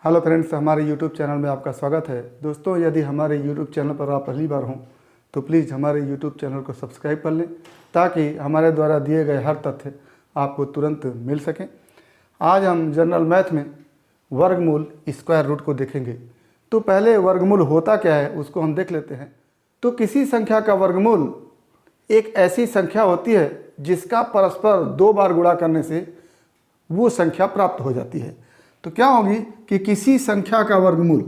Hello friends, हमारे YouTube channel में आपका स्वागत है। दोस्तों, यदि हमारे यूट्यूब चैनल पर आप पहली बार हों तो प्लीज़ हमारे यूट्यूब चैनल को सब्सक्राइब कर लें ताकि हमारे द्वारा दिए गए हर तथ्य आपको तुरंत मिल सकें। आज हम जनरल मैथ में वर्गमूल स्क्वायर रूट को देखेंगे। तो पहले वर्गमूल होता क्या है उसको हम देख लेते हैं। तो किसी संख्या का वर्गमूल एक ऐसी संख्या होती है जिसका परस्पर 2 बार गुणा करने से वो संख्या प्राप्त हो जाती है। तो क्या होगी कि किसी संख्या का वर्गमूल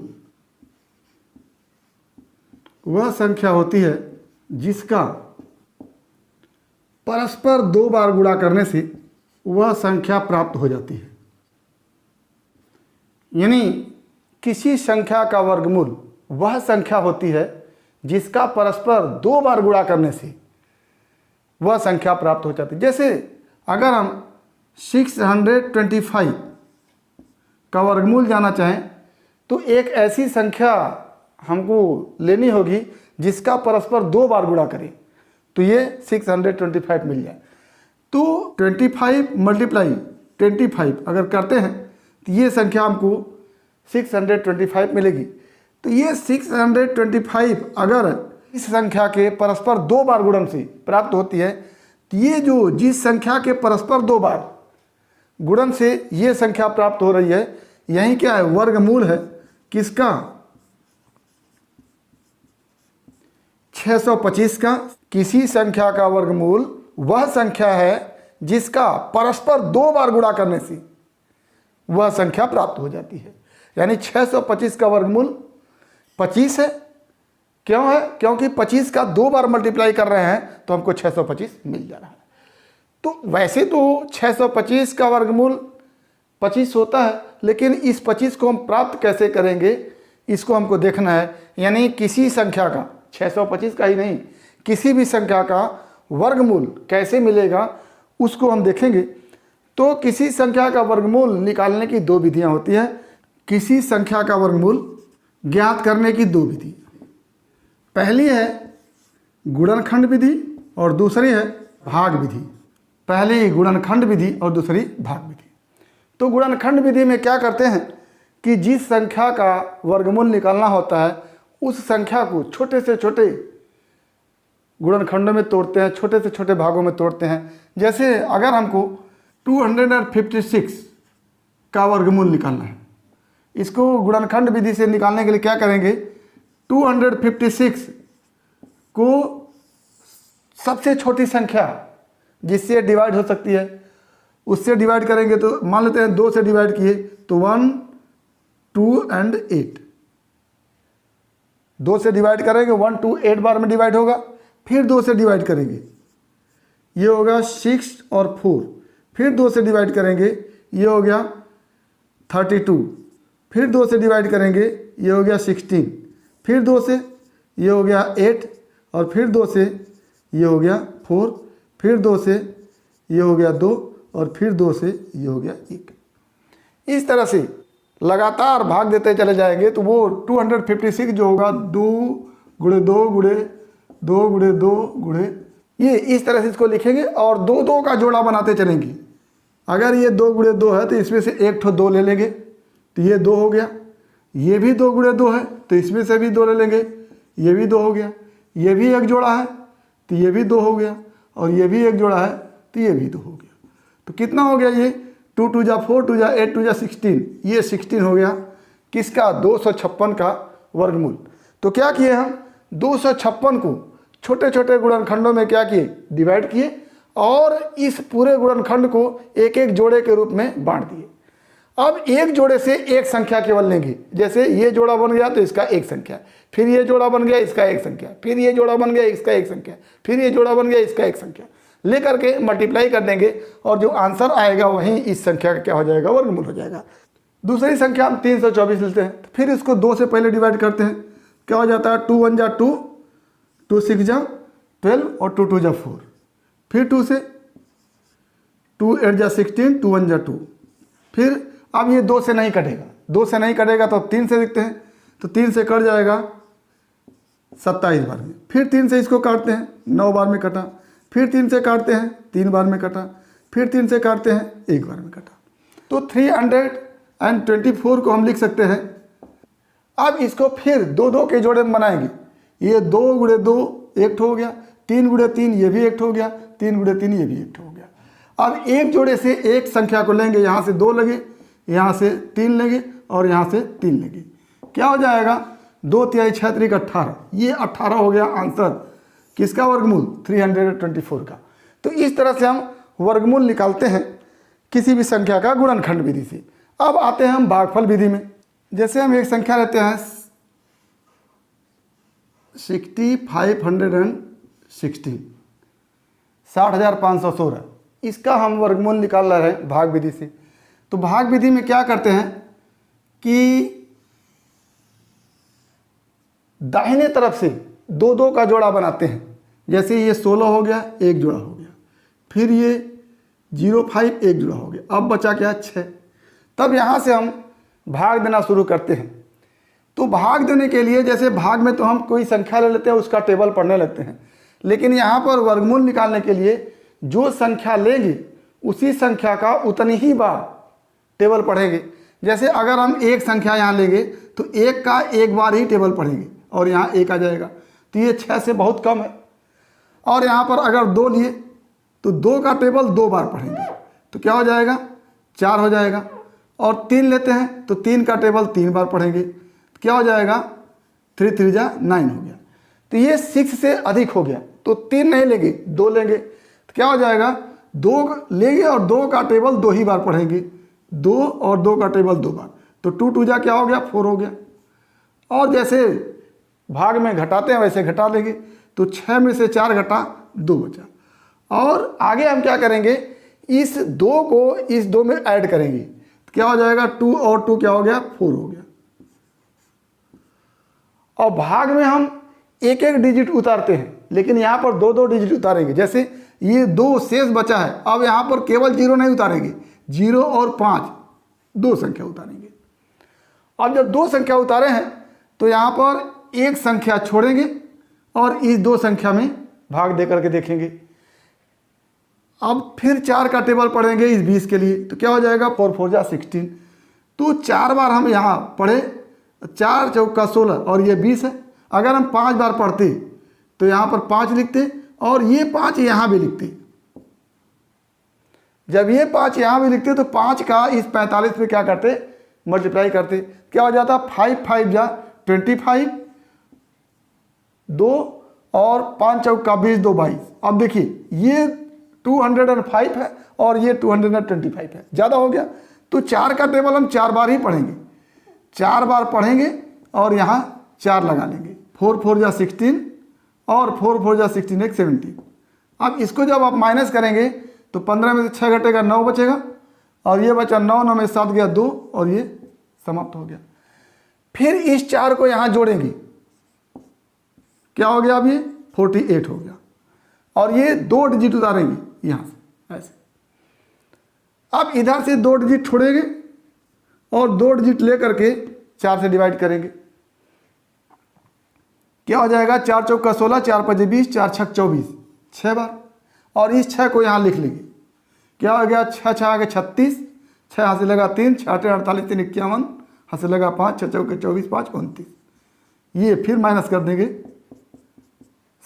वह संख्या होती है जिसका परस्पर 2 बार गुणा करने से वह संख्या प्राप्त हो जाती है। यानी किसी संख्या का वर्गमूल वह संख्या होती है जिसका परस्पर 2 बार गुणा करने से वह संख्या प्राप्त हो जाती है। जैसे अगर हम 625 का वर्गमूल जाना चाहें तो एक ऐसी संख्या हमको लेनी होगी जिसका परस्पर 2 बार गुणा करें तो ये 625 मिल जाए। तो 25 मल्टीप्लाई 25 अगर करते हैं तो ये संख्या हमको 625 मिलेगी। तो ये 625 अगर इस संख्या के परस्पर 2 बार गुणन से प्राप्त होती है तो ये जो जिस संख्या के परस्पर 2 बार गुणन से ये संख्या प्राप्त हो रही है, यही क्या है, वर्गमूल है किसका, 625 का। किसी संख्या का वर्गमूल वह संख्या है जिसका परस्पर 2 बार गुणा करने से वह संख्या प्राप्त हो जाती है। यानी 625 का वर्गमूल 25 है। क्यों है? क्योंकि 25 का 2 बार मल्टीप्लाई कर रहे हैं तो हमको 625 मिल जा रहा है। तो वैसे तो 625 का वर्गमूल 25 होता है, लेकिन इस 25 को हम प्राप्त कैसे करेंगे इसको हमको देखना है। यानी किसी संख्या का, 625 का ही नहीं, किसी भी संख्या का वर्गमूल कैसे मिलेगा उसको हम देखेंगे। तो किसी संख्या का वर्गमूल निकालने की 2 विधियां होती हैं। किसी संख्या का वर्गमूल ज्ञात करने की 2 विधि, पहली है गुणनखंड विधि और दूसरी है भाग विधि। पहली गुणनखंड विधि और दूसरी भाग विधि। तो गुणनखंड विधि में क्या करते हैं कि जिस संख्या का वर्गमूल निकालना होता है उस संख्या को छोटे से छोटे गुणनखंडों में तोड़ते हैं, छोटे से छोटे भागों में तोड़ते हैं। जैसे अगर हमको 256 का वर्गमूल निकालना है, इसको गुणनखंड विधि से निकालने के लिए क्या करेंगे, 256 को सबसे छोटी संख्या जिससे डिवाइड हो सकती है उससे डिवाइड करेंगे। तो मान लेते हैं 2 से डिवाइड किए तो 1, 2 और 8। 2 से डिवाइड करेंगे 1, 2, 8 बार में डिवाइड होगा। फिर 2 से डिवाइड करेंगे, ये होगा 6 और 4। फिर 2 से डिवाइड करेंगे, ये हो गया 32। फिर 2 से डिवाइड करेंगे, ये हो गया 16। फिर 2 से ये हो गया 8 और फिर 2 से ये हो गया 4। फिर 2 से ये हो गया 2 और फिर 2 से ये हो गया 1। इस तरह से लगातार भाग देते चले जाएंगे तो वो 256 जो होगा 2 गुणे 2 गुणे 2 गुणे 2 गुणे, ये इस तरह से इसको लिखेंगे और 2 2 का जोड़ा बनाते चलेंगे। अगर ये 2 गुणे 2 है तो इसमें से एक ठो 2 ले लेंगे तो ये 2 हो गया। ये भी 2 गुणे 2 है तो इसमें से भी 2 ले लेंगे, ये भी 2 हो गया। ये भी एक जोड़ा है तो ये भी 2 हो गया और ये भी एक जोड़ा है तो ये भी 2 हो गया। तो कितना हो गया, ये 2 2 जा 4, 2 जा 8, 2 जा 16, ये 16 हो गया किसका, 256 का वर्गमूल। तो क्या किए हम, 256 को छोटे छोटे गुणनखंडों में क्या किए, डिवाइड किए और इस पूरे गुणनखंड को एक एक जोड़े के रूप में बांट दिए। अब एक जोड़े से एक संख्या केवल लेंगे। जैसे ये जोड़ा बन गया तो इसका एक संख्या, फिर ये जोड़ा बन गया इसका एक संख्या, फिर ये जोड़ा बन गया इसका एक संख्या, फिर ये जोड़ा बन गया इसका एक संख्या, लेकर के मल्टीप्लाई कर देंगे और जो आंसर आएगा वही इस संख्या का क्या हो जाएगा, वर्गमूल हो जाएगा। दूसरी संख्या हम 324 लेते हैं तो फिर इसको 2 से पहले डिवाइड करते हैं। क्या हो जाता है, 2 1 जा 2, 2 6 जा 12 और 2 2 जा 4। फिर 2 से 2 8 जा 16, 2 1 जा 2। फिर अब ये 2 से नहीं कटेगा, 2 से नहीं कटेगा तो अब 3 से देखते हैं तो 3 से कट जाएगा 27 बार में। फिर 3 से इसको काटते हैं, 9 बार में कटा। फिर 3 से काटते हैं, 3 बार में कटा। फिर 3 से काटते हैं, 1 बार में कटा। तो एंड 24 को हम लिख सकते हैं। अब इसको फिर दो दो के जोड़े में बनाएंगे। ये 2 गुणे 2 एक हो गया, 3 गुणे 3 ये भी एक हो गया, 3 गुणे 3 ये भी एक हो गया। अब एक जोड़े से एक संख्या को लेंगे, यहाँ से 2 लगे, यहाँ से 3 लेंगे और यहाँ से 3 लेंगे। क्या हो जाएगा? 2 तिहाई 6 त्रिक 18। ये 18 हो गया आंसर किसका? वर्गमूल 324 का। तो इस तरह से हम वर्गमूल निकालते हैं किसी भी संख्या का गुणनखंड विधि से। अब आते हैं हम भागफल विधि में। जैसे हम एक संख्या लेते हैं 6516, 60,516, इसका हम वर्गमूल निकाल रहे हैं भाग विधि से। तो भाग विधि में क्या करते हैं कि दाहिने तरफ से 2 2 का जोड़ा बनाते हैं। जैसे ये 16 हो गया, एक जोड़ा हो गया, फिर ये 05 एक जोड़ा हो गया, अब बचा क्या? 6। तब यहाँ से हम भाग देना शुरू करते हैं। तो भाग देने के लिए जैसे भाग में तो हम कोई संख्या ले लेते हैं, उसका टेबल पढ़ने लगते हैं, लेकिन यहाँ पर वर्गमूल निकालने के लिए जो संख्या लेंगे उसी संख्या का उतनी ही बार टेबल पढ़ेंगे। जैसे अगर हम एक संख्या यहाँ लेंगे तो एक का एक बार ही टेबल पढ़ेंगे और यहाँ 1 आ जाएगा, तो ये 6 से बहुत कम है। और यहाँ पर अगर 2 लिए तो 2 का टेबल 2 बार पढ़ेंगे, तो क्या हो जाएगा? 4 हो जाएगा। और 3 लेते हैं तो 3 का टेबल 3 बार पढ़ेंगे, तो क्या हो जाएगा? 3 3 जा 9 हो गया। तो ये 6 से अधिक हो गया, तो 3 नहीं लेंगे, 2 लेंगे, तो क्या हो जाएगा? 2 लेंगे और 2 का टेबल 2 ही बार पढ़ेंगे, 2 और 2 का टेबल 2 बार, तो 2 2 जा क्या हो गया? 4 हो गया। और जैसे भाग में घटाते हैं वैसे घटा लेंगे, तो 6 में से 4 घटा 2 बचा। और आगे हम क्या करेंगे? इस 2 को इस 2 में ऐड करेंगे, तो क्या हो जाएगा? 2 और 2 क्या हो गया? 4 हो गया। और भाग में हम एक एक डिजिट उतारते हैं, लेकिन यहाँ पर 2 2 डिजिट उतारेंगे। जैसे ये 2 शेष बचा है, अब यहाँ पर केवल 0 नहीं उतारेंगे, 0 और 5 2 संख्या उतारेंगे। अब जब 2 संख्या उतारे हैं तो यहाँ पर एक संख्या छोड़ेंगे और इस 2 संख्या में भाग दे करके देखेंगे। अब फिर 4 का टेबल पढ़ेंगे इस 20 के लिए, तो क्या हो जाएगा? 4 4 जा 16। तो 4 बार हम यहाँ पढ़े, 4 चौका 16 और ये 20 है। अगर हम 5 बार पढ़ते तो यहाँ पर 5 लिखते और ये 5 यहाँ भी लिखते। जब ये 5 यहाँ भी लिखते तो 5 का इस 45 में क्या करते? मल्टीप्लाई करते। क्या हो जाता? 5 5 जा 25, 2 और 5 चौका 20, 2 22। अब देखिए ये 205 है और ये 225 है, ज़्यादा हो गया। तो 4 का टेबल हम 4 बार ही पढ़ेंगे, 4 बार पढ़ेंगे और यहाँ 4 लगा लेंगे। 4 4 जा 16 और 4 4 जा 16 एक 17। अब इसको जब आप माइनस करेंगे तो 15 में से 6 घटेगा 9 बचेगा और ये बचा 9, 9 में 7 गया 2 और ये समाप्त हो गया। फिर इस 4 को यहाँ जोड़ेंगे, क्या हो गया? अब ये 48 हो गया और ये 2 डिजिट उतारेंगे यहाँ से ऐसे। अब इधर से 2 डिजिट छोड़ेंगे और 2 डिजिट ले करके 4 से डिवाइड करेंगे। क्या हो जाएगा? 4 चौका 16, 4 5 20, 4 6 24, 6 बार। और इस 6 को यहाँ लिख लेंगे। क्या हो गया? 6 6 आगे 36, 6 हाथ से लगा 3, 6 8 48, 3 51, हाथ से लगा 5, 6 चौके 24, 5 29। ये फिर माइनस कर देंगे,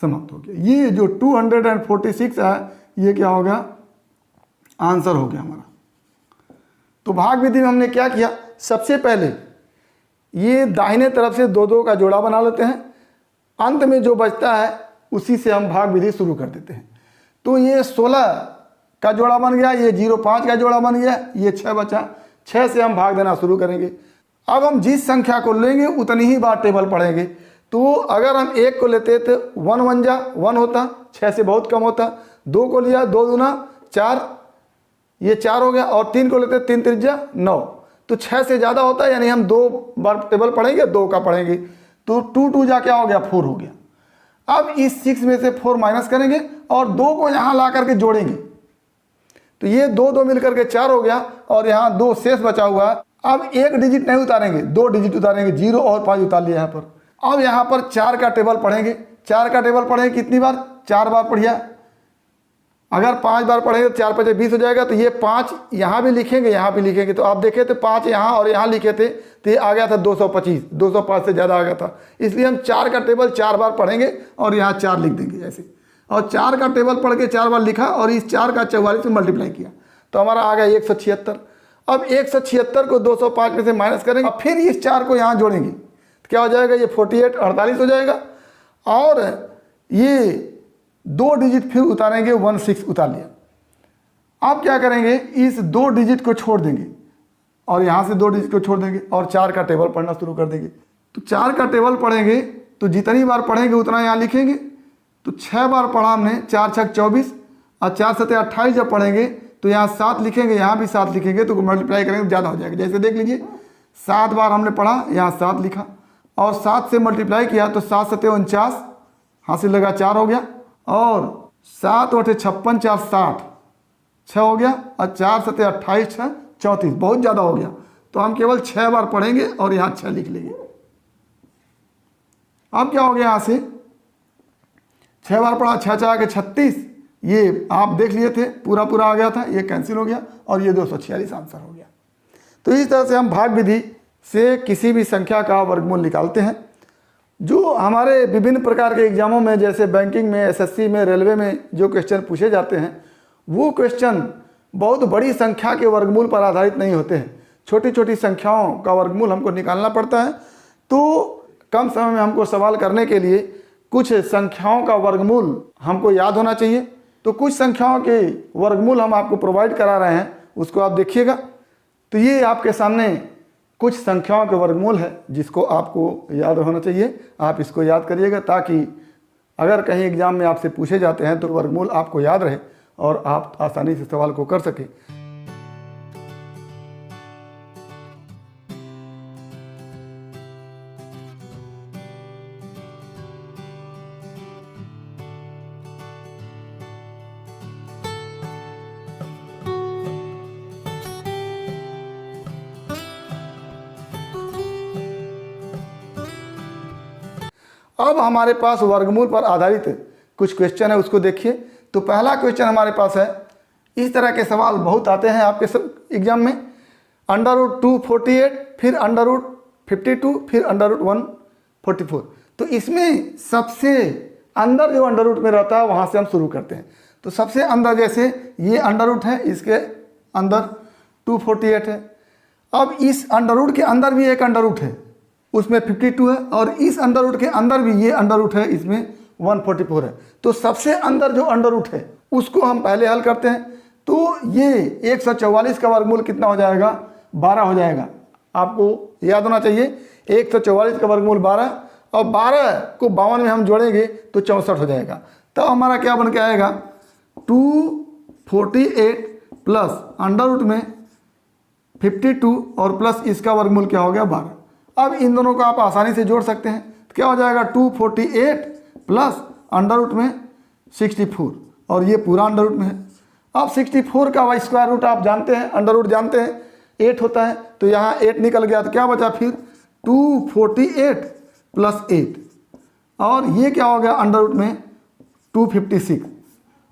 समाप्त हो गया। ये जो 246 है ये क्या हो गया? आंसर हो गया हमारा। तो भाग विधि में हमने क्या किया? सबसे पहले ये दाहिने तरफ से 2 2 का जोड़ा बना लेते हैं, अंत में जो बचता है उसी से हम भाग विधि शुरू कर देते हैं। तो ये 16 का जोड़ा बन गया, ये 05 का जोड़ा बन गया, ये 6 बचा, 6 से हम भाग देना शुरू करेंगे। अब हम जिस संख्या को लेंगे उतनी ही बार टेबल पढ़ेंगे। तो अगर हम 1 को लेते तो 1 1 जा 1 होता, 6 से बहुत कम होता। 2 को लिया 2 दूना 4, ये 4 हो गया। और 3 को लेते 3 3 जा 9, तो 6 से ज़्यादा होता है, यानी हम 2 बार टेबल पढ़ेंगे, 2 का पढ़ेंगे। तो 2 2 जा क्या हो गया? 4 हो गया। अब इस 6 में से 4 माइनस करेंगे और 2 को यहाँ ला करके जोड़ेंगे, तो ये 2 2 मिलकर के 4 हो गया और यहाँ 2 शेष बचा हुआ है। अब एक डिजिट नहीं उतारेंगे, 2 डिजिट उतारेंगे, 0 और 5 उतार लिया यहाँ पर। अब यहाँ पर 4 का टेबल पढ़ेंगे, 4 का टेबल पढ़ेंगे कितनी बार? 4 बार पढ़िया। अगर 5 बार पढ़ेंगे तो 4 5 20 हो जाएगा। तो ये 5 यहाँ भी लिखेंगे, यहाँ भी लिखेंगे। तो आप देखे तो 5 यहाँ और यहाँ लिखे थे तो ये आ गया था 225, 205 से ज़्यादा आ गया था। इसलिए हम 4 का टेबल 4 बार पढ़ेंगे और यहाँ 4 लिख देंगे ऐसे। और 4 का टेबल पढ़ के 4 बार लिखा और इस 4 का 44 में मल्टीप्लाई किया तो हमारा आ गया 176। अब 176 को 205 में से माइनस करेंगे और फिर इस 4 को यहाँ जोड़ेंगे तो क्या हो जाएगा, ये 48 48 हो जाएगा। और ये 2 डिजिट फिर उतारेंगे, 16 उतार लिया। आप क्या करेंगे, इस 2 डिजिट को छोड़ देंगे और यहाँ से 2 डिजिट को छोड़ देंगे और 4 का टेबल पढ़ना शुरू कर देंगे। तो 4 का टेबल पढ़ेंगे तो जितनी बार पढ़ेंगे उतना यहाँ लिखेंगे। तो 6 बार पढ़ा हमने, 4 6 24 और 4 7 28 जब पढ़ेंगे तो यहाँ 7 लिखेंगे, यहाँ भी 7 लिखेंगे तो मल्टीप्लाई करेंगे तो ज़्यादा हो जाएगा। जैसे देख लीजिए 7 बार हमने पढ़ा, यहाँ 7 लिखा और 7 से मल्टीप्लाई किया तो 7 7 49, हासिल लगा 4 हो गया। और 7 8 56 4 60, 6 हो गया और 4 7 28 6 34, बहुत ज़्यादा हो गया। तो हम केवल 6 बार पढ़ेंगे और यहाँ 6 लिख लेंगे। अब क्या हो गया, यहाँ से 6 बार पढ़ा, 6 6 के 36, ये आप देख लिए थे पूरा पूरा आ गया था, ये कैंसिल हो गया और ये 246 आंसर हो गया। तो इस तरह से हम भाग विधि से किसी भी संख्या का वर्गमूल निकालते हैं। जो हमारे विभिन्न प्रकार के एग्जामों में जैसे बैंकिंग में, एसएससी में, रेलवे में जो क्वेश्चन पूछे जाते हैं वो क्वेश्चन बहुत बड़ी संख्या के वर्गमूल पर आधारित नहीं होते हैं। छोटी छोटी संख्याओं का वर्गमूल हमको निकालना पड़ता है। तो कम समय में हमको सवाल करने के लिए कुछ संख्याओं का वर्गमूल हमको याद होना चाहिए। तो कुछ संख्याओं के वर्गमूल हम आपको प्रोवाइड करा रहे हैं, उसको आप देखिएगा। तो ये आपके सामने कुछ संख्याओं के वर्गमूल है जिसको आपको याद होना चाहिए। आप इसको याद करिएगा ताकि अगर कहीं एग्जाम में आपसे पूछे जाते हैं तो वर्गमूल आपको याद रहे और आप आसानी से सवाल को कर सकें। अब हमारे पास वर्गमूल पर आधारित कुछ क्वेश्चन है, उसको देखिए। तो पहला क्वेश्चन हमारे पास है, इस तरह के सवाल बहुत आते हैं आपके सब एग्जाम में। √248, फिर √52, फिर √144। तो इसमें सबसे अंदर जो अंडर रूट में रहता है वहाँ से हम शुरू करते हैं। तो सबसे अंदर जैसे ये अंडर रूट है, इसके अंदर 248 है। अब इस अंडर रूट के अंदर भी एक अंडर रूट है, उसमें 52 है, और इस अंडर रूट के अंदर भी ये अंडर रूट है, इसमें 144 है। तो सबसे अंदर जो अंडर रूट है उसको हम पहले हल करते हैं। तो ये 144 का वर्गमूल कितना हो जाएगा, 12 हो जाएगा। आपको याद होना चाहिए 144 का वर्गमूल 12, और 12 को 52 में हम जोड़ेंगे तो 64 हो जाएगा। तो हमारा क्या बन के आएगा, 248 प्लस अंडर रूट में 52 और प्लस इसका वर्गमूल क्या हो गया, 12। अब इन दोनों को आप आसानी से जोड़ सकते हैं। तो क्या हो जाएगा, 248 प्लस अंडर रूट में 64, और ये पूरा अंडर रूट में है। अब 64 का स्क्वायर रूट आप जानते हैं, अंडर रूट जानते हैं 8 होता है। तो यहाँ 8 निकल गया, तो क्या बचा फिर 248 प्लस 8, और ये क्या हो गया अंडर रूट में 256,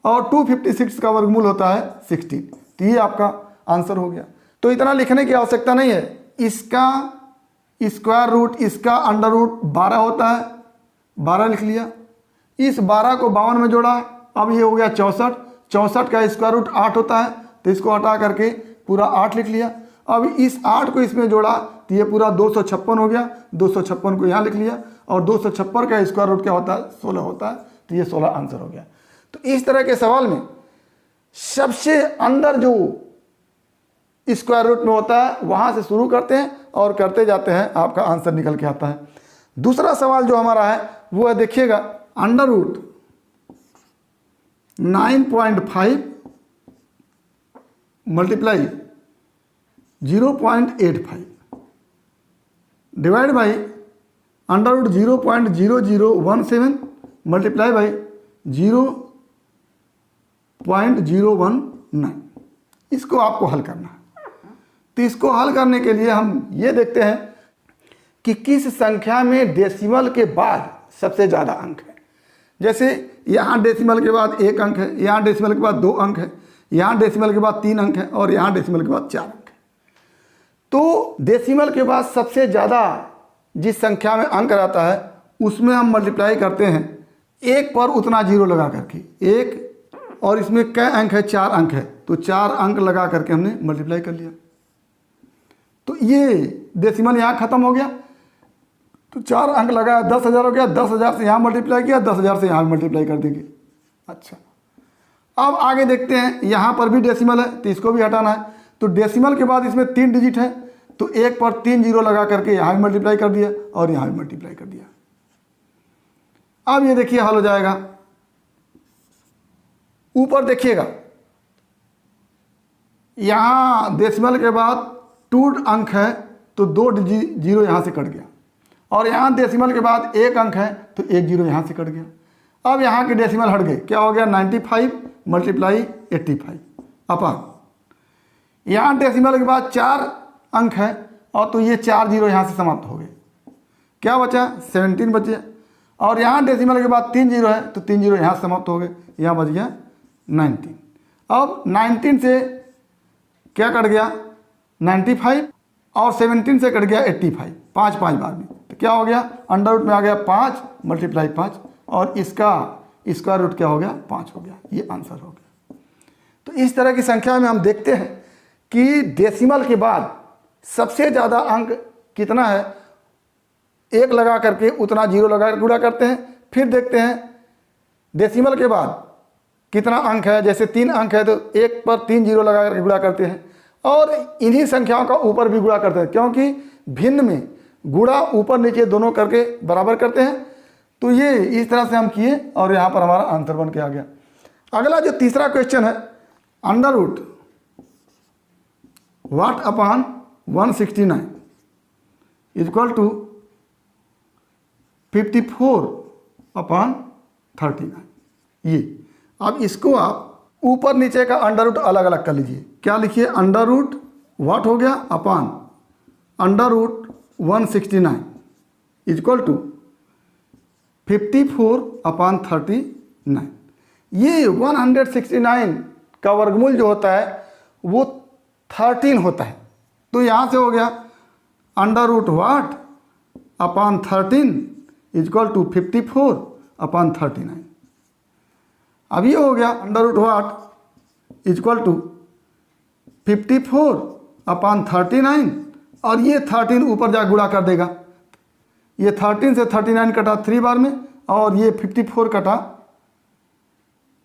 और 256 का वर्गमूल होता है 16। तो ये आपका आंसर हो गया। तो इतना लिखने की आवश्यकता नहीं है, इसका स्क्वायर रूट, इसका अंडर रूट 12 होता है, 12 लिख लिया। इस 12 को 52 में जोड़ा, अब ये हो गया 64। 64 का स्क्वायर रूट 8 होता है, तो इसको हटा करके पूरा 8 लिख लिया। अब इस 8 को इसमें जोड़ा तो ये पूरा 256 हो गया। 256 को यहाँ लिख लिया, और 256 का स्क्वायर रूट क्या होता है, 16 होता है। तो ये 16 आंसर हो गया। तो इस तरह के सवाल में सबसे अंदर जो स्क्वायर रूट में होता है वहाँ से शुरू करते हैं और करते जाते हैं, आपका आंसर निकल के आता है। दूसरा सवाल जो हमारा है वो है, देखिएगा, under root 9.5 multiply 0.85 divide by under root 0.0017 multiply by 0.019। इसको आपको हल करना है। तो इसको हल करने के लिए हम ये देखते हैं कि किस संख्या में डेसिमल के बाद सबसे ज़्यादा अंक है। जैसे यहाँ डेसिमल के बाद 1 अंक है, यहाँ डेसिमल के बाद 2 अंक है, यहाँ डेसिमल के बाद 3 अंक है और यहाँ डेसिमल के बाद 4 अंक है। तो डेसिमल के बाद सबसे ज़्यादा जिस संख्या में अंक रहता है उसमें हम मल्टीप्लाई करते हैं 1 पर उतना जीरो लगा करके, 1 और इसमें कै अंक है, 4 अंक है, तो 4 अंक लगा करके हमने मल्टीप्लाई कर लिया। तो ये डेसिमल यहाँ ख़त्म हो गया, तो 4 अंक लगाया, 10,000 हो गया, 10,000 से यहाँ मल्टीप्लाई किया, 10,000 से यहाँ मल्टीप्लाई कर देंगे। अच्छा, अब आगे देखते हैं, यहाँ पर भी डेसिमल है तो इसको भी हटाना है। तो डेसिमल के बाद इसमें 3 डिजिट है, तो 1 पर 3 जीरो लगा करके यहाँ भी मल्टीप्लाई कर दिया और यहाँ भी मल्टीप्लाई कर दिया। अब ये देखिए हल हो जाएगा। ऊपर देखिएगा, यहाँ डेसिमल के बाद 2 अंक है तो 2 जीरो यहाँ से कट गया, और यहाँ डेसिमल के बाद 1 अंक है तो 1 जीरो यहाँ से कट गया। अब यहाँ के डेसिमल हट गए, क्या हो गया 95 मल्टीप्लाई 85 अपन, यहाँ डेसिमल के बाद 4 अंक है और तो ये 4 जीरो यहाँ से समाप्त हो गए, क्या बचा 17 बचे, और यहाँ डेसिमल के बाद 3 जीरो है तो 3 जीरो यहाँ से समाप्त हो गए, यहाँ बच गया 19। अब 19 से क्या कट गया 95 और 17 से कट गया 85, 5 बार में, तो क्या हो गया अंडर रूट में आ गया 5 मल्टीप्लाई 5 और इसका स्क्वायर रूट क्या हो गया 5 हो गया, ये आंसर हो गया। तो इस तरह की संख्या में हम देखते हैं कि डेसिमल के बाद सबसे ज़्यादा अंक कितना है, 1 लगा करके उतना जीरो लगा कर गुणा करते हैं। फिर देखते हैं डेसिमल के बाद कितना अंक है, जैसे 3 अंक है तो 1 पर 3 जीरो लगा करके गुणा करते हैं, और इन्हीं संख्याओं का ऊपर भी गुणा करते हैं, क्योंकि भिन्न में गुणा ऊपर नीचे दोनों करके बराबर करते हैं। तो ये इस तरह से हम किए और यहाँ पर हमारा आंसर बन के आ गया। अगला जो तीसरा क्वेश्चन है, under root what upon 169 equal to 54 upon 39। ये अब इसको आप ऊपर नीचे का अंडर रूट अलग अलग कर लीजिए। क्या लिखिए, अंडर रूट वाट हो गया upon under root 169 equal to 54 upon 39। ये 169 का वर्गमूल जो होता है वो 13 होता है, तो यहाँ से हो गया under root what upon 13 equal to 54 upon 39। अब ये हो गया under root what equal to 54 upon 39 और ये 13 ऊपर जा गुणा कर देगा, ये 13 से 39 कटा 3 बार में और ये 54 कटा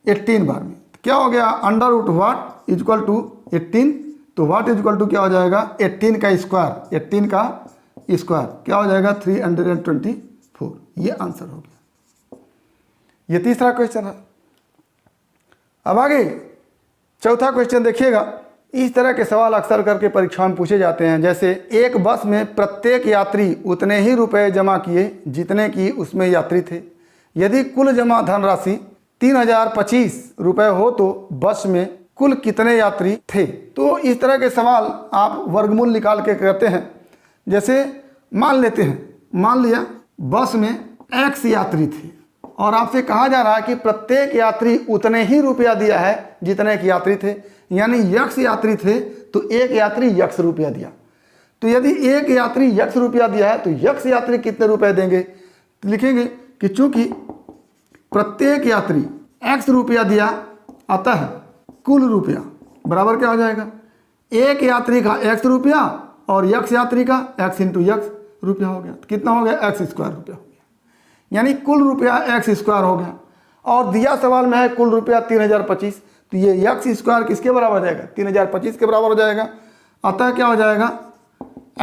18 बार में, तो क्या हो गया under root what equal to 18, तो वाट इक्वल टू क्या हो जाएगा 18 का स्क्वायर, 18 का स्क्वायर क्या हो जाएगा 324। ये आंसर हो गया। ये तीसरा क्वेश्चन है। अब आगे चौथा क्वेश्चन देखिएगा। इस तरह के सवाल अक्सर करके परीक्षा में पूछे जाते हैं, जैसे एक बस में प्रत्येक यात्री उतने ही रुपए जमा किए जितने की उसमें यात्री थे। यदि कुल जमा धनराशि 3025 रुपये हो तो बस में कुल कितने यात्री थे। तो इस तरह के सवाल आप वर्गमूल निकाल के करते हैं। जैसे मान लेते हैं, मान लिया बस में x यात्री थे और आपसे कहा जा रहा है कि प्रत्येक यात्री उतने ही रुपया दिया है जितने के यात्री थे, यानी x यात्री थे तो एक यात्री x रुपया दिया। तो यदि एक यात्री x रुपया दिया है तो x यात्री कितने रुपए देंगे, तो लिखेंगे कि चूंकि प्रत्येक यात्री x रुपया दिया, अतः कुल रुपया बराबर क्या हो जाएगा, एक यात्री का x रुपया और x यात्री का x इंटू x रुपया हो गया। तो कितना हो गया x स्क्वायर रुपया हो गया, यानी कुल रुपया x स्क्वायर हो गया। और दिया सवाल में है कुल रुपया 3025, तो ये x स्क्वायर किसके बराबर हो जाएगा 3025 के बराबर हो जाएगा। अतः क्या हो जाएगा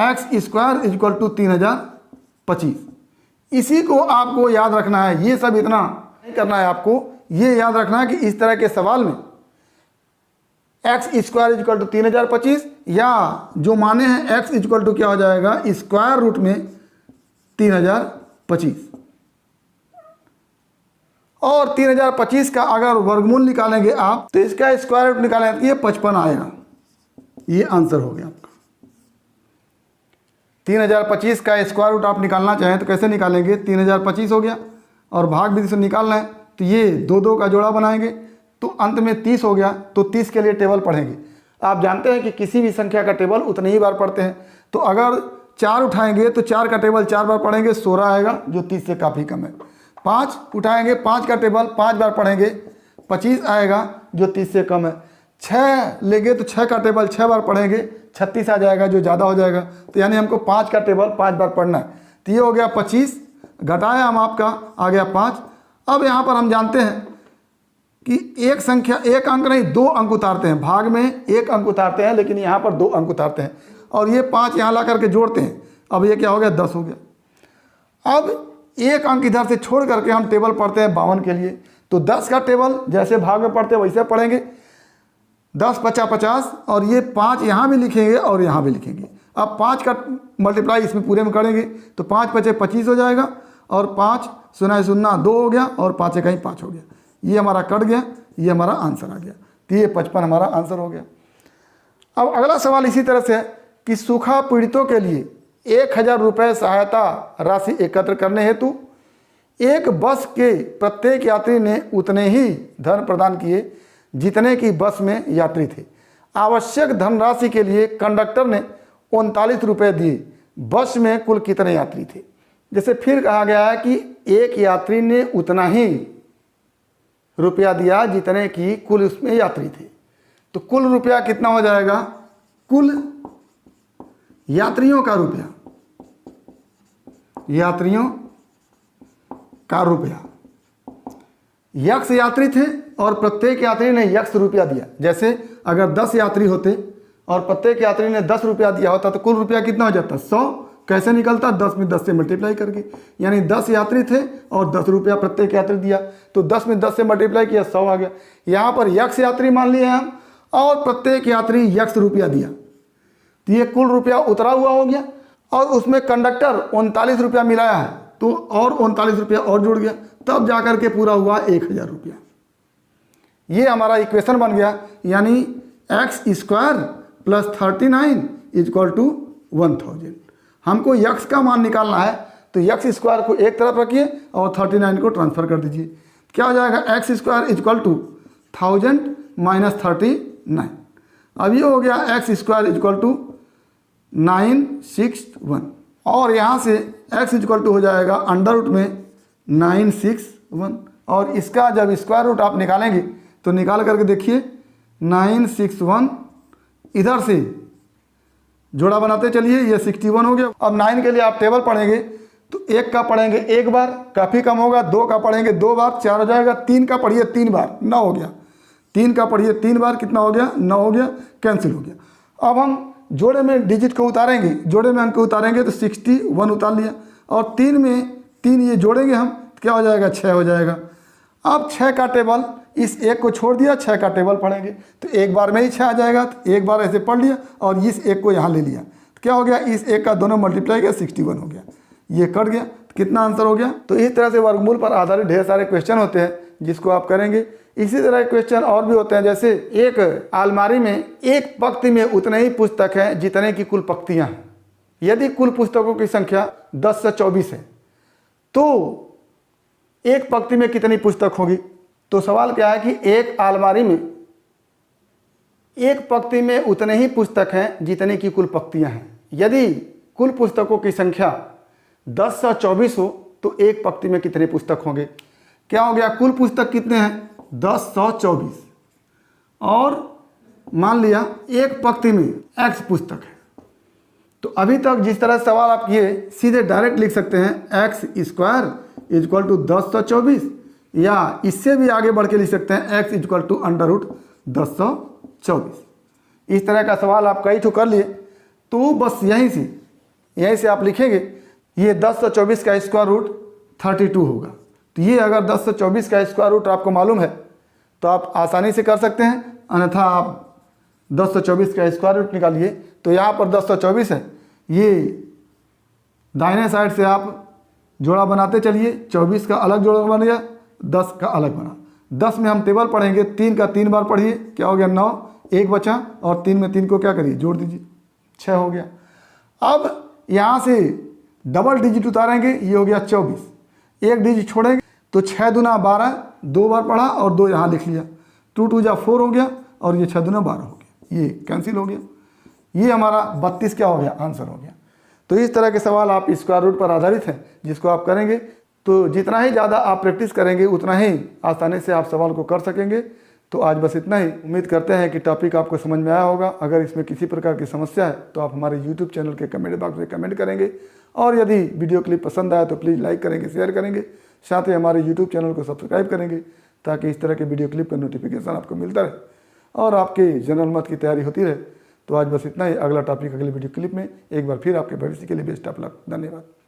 x स्क्वायर इक्वल टू 3025। इसी को आपको याद रखना है, ये सब इतना नहीं करना है, आपको ये याद रखना है कि इस तरह के सवाल में x स्क्वायर इक्वल टू 3025 या जो माने हैं x इक्वल टू क्या हो जाएगा स्क्वायर रूट में 3025, और 3025 का अगर वर्गमूल निकालेंगे आप तो इसका स्क्वायर रूट निकालेंगे तो ये 55 आएगा। ये आंसर हो गया आपका। 3025 का स्क्वायर रूट आप निकालना चाहें तो कैसे निकालेंगे, 3025 हो गया और भाग विधि से निकालना है तो ये 2 का जोड़ा बनाएंगे तो अंत में 30 हो गया, तो 30 के लिए टेबल पढ़ेंगे। आप जानते हैं कि किसी भी संख्या का टेबल उतने ही बार पढ़ते हैं, तो अगर 4 उठाएंगे तो 4 का टेबल 4 बार पढ़ेंगे, 16 आएगा जो 30 से काफ़ी कम है। 5 उठाएंगे, 5 का टेबल 5 बार पढ़ेंगे, 25 आएगा जो 30 से कम है। 6 लेंगे तो 6 का टेबल 6 बार पढ़ेंगे, 36 आ जाएगा जो ज़्यादा हो जाएगा। तो यानी हमको 5 का टेबल 5 बार पढ़ना है। तो ये हो गया 25, घटाया हम आपका आ गया 5। अब यहाँ पर हम जानते हैं कि एक संख्या, एक अंक नहीं 2 अंक उतारते हैं, भाग में 1 अंक उतारते हैं, लेकिन यहाँ पर 2 अंक उतारते हैं और ये 5 यहाँ ला करके जोड़ते हैं। अब ये क्या हो गया, 10 हो गया। अब 1 अंक इधर से छोड़ करके हम टेबल पढ़ते हैं 52 के लिए, तो 10 का टेबल जैसे भाग में पढ़ते हैं वैसे पढ़ेंगे, 10 50 50, और ये 5 यहाँ भी लिखेंगे और यहाँ भी लिखेंगे। अब 5 का मल्टीप्लाई इसमें पूरे में करेंगे तो 5 5 25 हो जाएगा, और 5 0 0 2 हो गया, और 5 1 5 हो गया। ये हमारा कट गया, ये हमारा आंसर आ गया। तो ये 55 हमारा आंसर हो गया। अब अगला सवाल इसी तरह से है कि सूखा पीड़ितों के लिए 1000 रुपये सहायता राशि एकत्र करने हेतु एक बस के प्रत्येक यात्री ने उतने ही धन प्रदान किए जितने की बस में यात्री थे। आवश्यक धनराशि के लिए कंडक्टर ने 39 रुपये दिए। बस में कुल कितने यात्री थे। जैसे फिर कहा गया है कि एक यात्री ने उतना ही रुपया दिया जितने की कुल उसमें यात्री थे, तो कुल रुपया कितना हो जाएगा, कुल यात्रियों का रुपया, यात्रियों का रुपया। यक्ष यात्री थे और प्रत्येक यात्री ने यक्ष रुपया दिया। जैसे अगर 10 यात्री होते और प्रत्येक यात्री ने 10 रुपया दिया होता तो कुल रुपया कितना हो जाता, 100। कैसे निकलता, 10 में 10 से मल्टीप्लाई करके, यानी 10 यात्री थे और 10 रुपया प्रत्येक यात्री दिया, तो 10 में 10 से मल्टीप्लाई किया, 100 आ गया। यहाँ पर यक्ष यात्री मान लिए हम और प्रत्येक यात्री यक्ष रुपया दिया, तो ये कुल रुपया उतरा हुआ हो गया। और उसमें कंडक्टर 39 रुपया मिलाया है तो और 39 रुपया और जुड़ गया, तब जाकर के पूरा हुआ 1000 रुपया। ये हमारा इक्वेशन बन गया, यानी x² + 39 = 1000। हमको यक्ष का मान निकालना है, तो x² को एक तरफ रखिए और 39 को ट्रांसफर कर दीजिए। क्या हो जाएगा, x² = 1000 - 39। अब ये हो गया x² = 961, और यहाँ से x = हो जाएगा अंडर रूट में 961, और इसका जब स्क्वायर रूट आप निकालेंगे तो निकाल करके देखिए 961, इधर से जोड़ा बनाते चलिए, ये 61 हो गया। अब 9 के लिए आप टेबल पढ़ेंगे तो 1 का पढ़ेंगे 1 बार, काफ़ी कम होगा, 2 का पढ़ेंगे 2 बार, 4 हो जाएगा, 3 का पढ़िए 3 बार, 9 हो गया। 3 का पढ़िए 3 बार, कितना हो गया, 9 हो गया, कैंसिल हो गया। अब हम जोड़े में डिजिट को उतारेंगे, जोड़े में अंक उतारेंगे तो 61 उतार लिया, और 3 में 3 ये जोड़ेंगे हम, क्या हो जाएगा, 6 हो जाएगा। अब 6 का टेबल, इस 1 को छोड़ दिया, 6 का टेबल पढ़ेंगे तो एक बार में ही 6 आ जाएगा, तो एक बार ऐसे पढ़ लिया और इस 1 को यहाँ ले लिया, तो क्या हो गया, इस 1 का दोनों मल्टीप्लाई किया, 61 हो गया, ये कट गया, तो कितना आंसर हो गया। तो इस तरह से वर्गमूल पर आधारित ढेर सारे क्वेश्चन होते हैं जिसको आप करेंगे। इसी तरह के क्वेश्चन और भी होते हैं, जैसे एक अलमारी में एक पंक्ति में उतने ही पुस्तक हैं जितने की कुल पंक्तियाँ हैं। यदि कुल पुस्तकों की संख्या 10 से 24 है तो एक पंक्ति में कितनी पुस्तक होगी। तो सवाल क्या है कि एक अलमारी में एक पंक्ति में उतने ही पुस्तक हैं जितने की कुल पंक्तियां हैं। यदि कुल पुस्तकों की संख्या 10 से 24 हो तो एक पंक्ति में कितने पुस्तक होंगे। क्या हो गया, कुल पुस्तक कितने हैं, 10 से 24, और मान लिया एक पंक्ति में x पुस्तक है। तो अभी तक जिस तरह सवाल आप किए सीधे डायरेक्ट लिख सकते हैं x² = 10 से 24, या इससे भी आगे बढ़ के लिख सकते हैं x = √10 से 24। इस तरह का सवाल आप कई ठो कर लिए, तो बस यहीं से आप लिखेंगे, ये 10 से 24 का स्क्वायर रूट 32 होगा। तो ये अगर 10 से 24 का स्क्वायर रूट आपको मालूम है तो आप आसानी से कर सकते हैं, अन्यथा आप 10 से 24 का स्क्वायर रूट निकालिए। तो यहाँ पर 10 से 24 है, ये दाहिने साइड से आप जोड़ा बनाते चलिए, 24 का अलग जोड़ा बन गया, 10 का अलग बना। 10 में हम टेबल पढ़ेंगे, 3 का 3 बार पढ़िए, क्या हो गया, 9, 1 बचा, और 3 में 3 को क्या करिए, जोड़ दीजिए, 6 हो गया। अब यहाँ से डबल डिजिट उतारेंगे, ये हो गया 24, एक डिजिट छोड़ेंगे, तो 6 दूना 12, 2 बार पढ़ा और 2 यहाँ लिख लिया, 2 2 जा 4 हो गया और ये 6 दूना 12 हो गया, ये कैंसिल हो गया। ये हमारा 32 क्या हो गया, आंसर हो गया। तो इस तरह के सवाल आप स्क्वायर रूट पर आधारित हैं, जिसको आप करेंगे तो जितना ही ज़्यादा आप प्रैक्टिस करेंगे उतना ही आसानी से आप सवाल को कर सकेंगे। तो आज बस इतना ही। उम्मीद करते हैं कि टॉपिक आपको समझ में आया होगा। अगर इसमें किसी प्रकार की समस्या है तो आप हमारे यूट्यूब चैनल के कमेंट बॉक्स में कमेंट करेंगे, और यदि वीडियो क्लिप पसंद आया तो प्लीज़ लाइक करेंगे, शेयर करेंगे, साथ ही हमारे यूट्यूब चैनल को सब्सक्राइब करेंगे, ताकि इस तरह के वीडियो क्लिप का नोटिफिकेशन आपको मिलता रहे और आपके जनरल मैथ की तैयारी होती रहे। तो आज बस इतना ही। अगला टॉपिक अगले वीडियो क्लिप में। एक बार फिर आपके भविष्य के लिए बेस्ट ऑफ लक। धन्यवाद।